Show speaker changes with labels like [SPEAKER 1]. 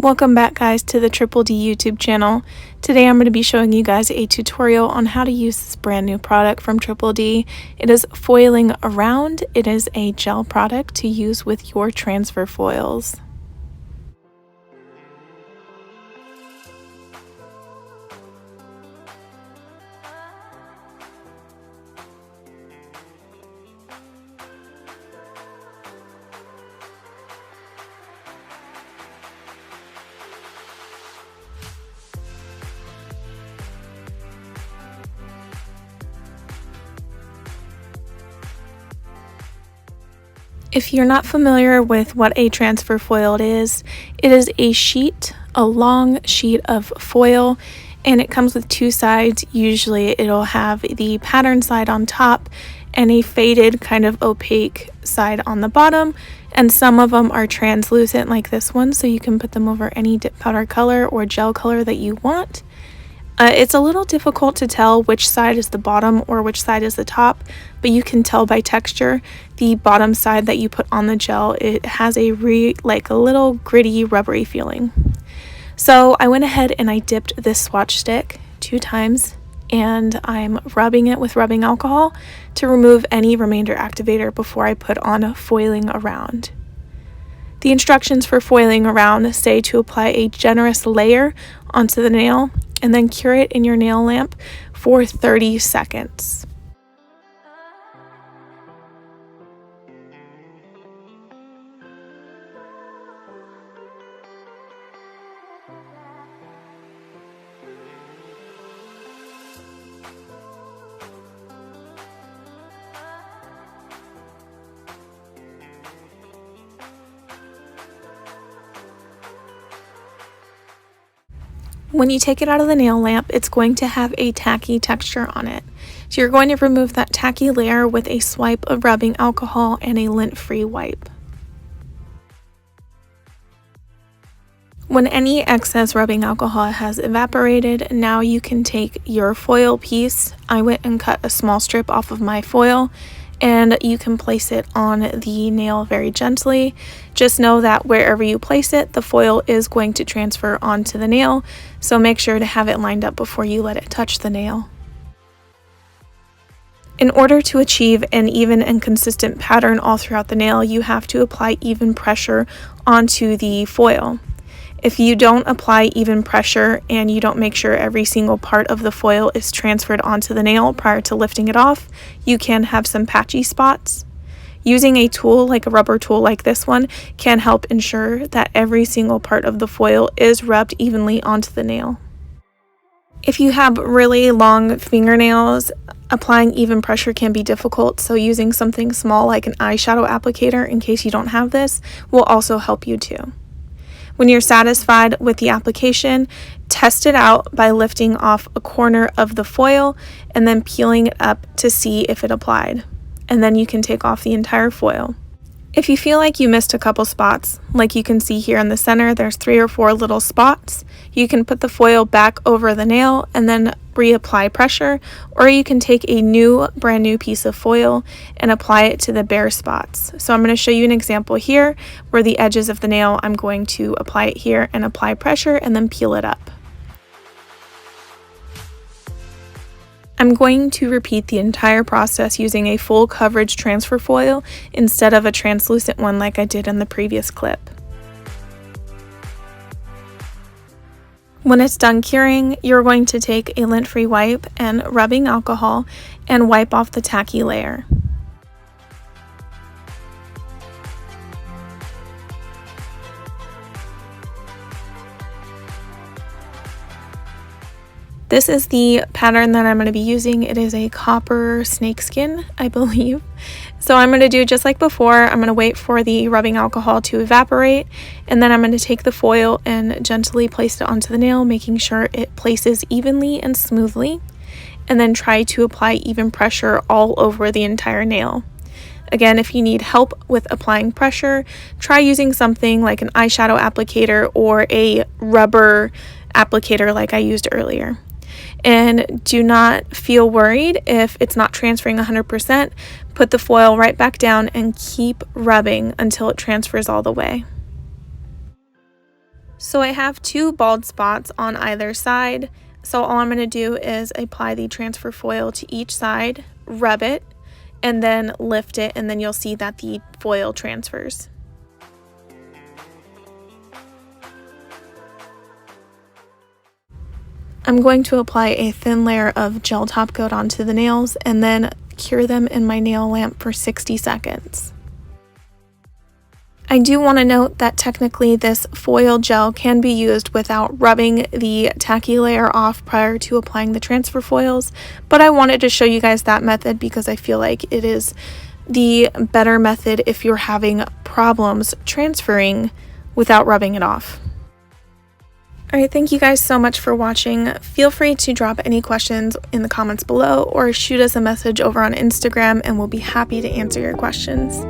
[SPEAKER 1] Welcome back, guys, to the Triple D YouTube channel. Today I'm going to be showing you guys a tutorial on how to use this brand new product from Triple D. It is Foiling Around. It is a gel product to use with your transfer foils. If you're not familiar with what a transfer foil is a sheet, a long sheet of foil, and it comes with two sides. Usually it'll have the pattern side on top and a faded kind of opaque side on the bottom, and some of them are translucent like this one, so you can put them over any dip powder color or gel color that you want. It's a little difficult to tell which side is the bottom or which side is the top, but you can tell by texture. The bottom side that you put on the gel, it has a little gritty, rubbery feeling. So I went ahead and I dipped this swatch stick 2 times, and I'm rubbing it with rubbing alcohol to remove any remainder activator before I put on Foiling Around. The instructions for Foiling Around say to apply a generous layer onto the nail and then cure it in your nail lamp for 30 seconds. When you take it out of the nail lamp, it's going to have a tacky texture on it. So you're going to remove that tacky layer with a swipe of rubbing alcohol and a lint-free wipe. When any excess rubbing alcohol has evaporated, now you can take your foil piece. I went and cut a small strip off of my foil, and you can place it on the nail very gently. Just know that wherever you place it, the foil is going to transfer onto the nail, so make sure to have it lined up before you let it touch the nail. In order to achieve an even and consistent pattern all throughout the nail, you have to apply even pressure onto the foil. If you don't apply even pressure and you don't make sure every single part of the foil is transferred onto the nail prior to lifting it off, you can have some patchy spots. Using a tool like a rubber tool like this one can help ensure that every single part of the foil is rubbed evenly onto the nail. If you have really long fingernails, applying even pressure can be difficult, so using something small like an eyeshadow applicator, in case you don't have this, will also help you too. When you're satisfied with the application, test it out by lifting off a corner of the foil and then peeling it up to see if it applied. And then you can take off the entire foil. If you feel like you missed a couple spots, like you can see here in the center, there's 3 or 4 little spots, you can put the foil back over the nail and then reapply pressure, or you can take a brand new piece of foil and apply it to the bare spots. So I'm going to show you an example here where the edges of the nail, I'm going to apply it here and apply pressure and then peel it up. I'm going to repeat the entire process using a full coverage transfer foil instead of a translucent one like I did in the previous clip. When it's done curing, you're going to take a lint-free wipe and rubbing alcohol and wipe off the tacky layer. This is the pattern that I'm going to be using. It is a copper snakeskin, I believe. So I'm going to do just like before. I'm going to wait for the rubbing alcohol to evaporate, and then I'm going to take the foil and gently place it onto the nail, making sure it places evenly and smoothly, and then try to apply even pressure all over the entire nail. Again, if you need help with applying pressure, try using something like an eyeshadow applicator or a rubber applicator like I used earlier. And do not feel worried if it's not transferring 100%. Put the foil right back down and keep rubbing until it transfers all the way. So I have 2 bald spots on either side. So all I'm going to do is apply the transfer foil to each side, rub it, and then lift it, and then you'll see that the foil transfers. I'm going to apply a thin layer of gel top coat onto the nails and then cure them in my nail lamp for 60 seconds. I do want to note that technically this foil gel can be used without rubbing the tacky layer off prior to applying the transfer foils, but I wanted to show you guys that method because I feel like it is the better method if you're having problems transferring without rubbing it off. Alright, thank you guys so much for watching. Feel free to drop any questions in the comments below or shoot us a message over on Instagram and we'll be happy to answer your questions.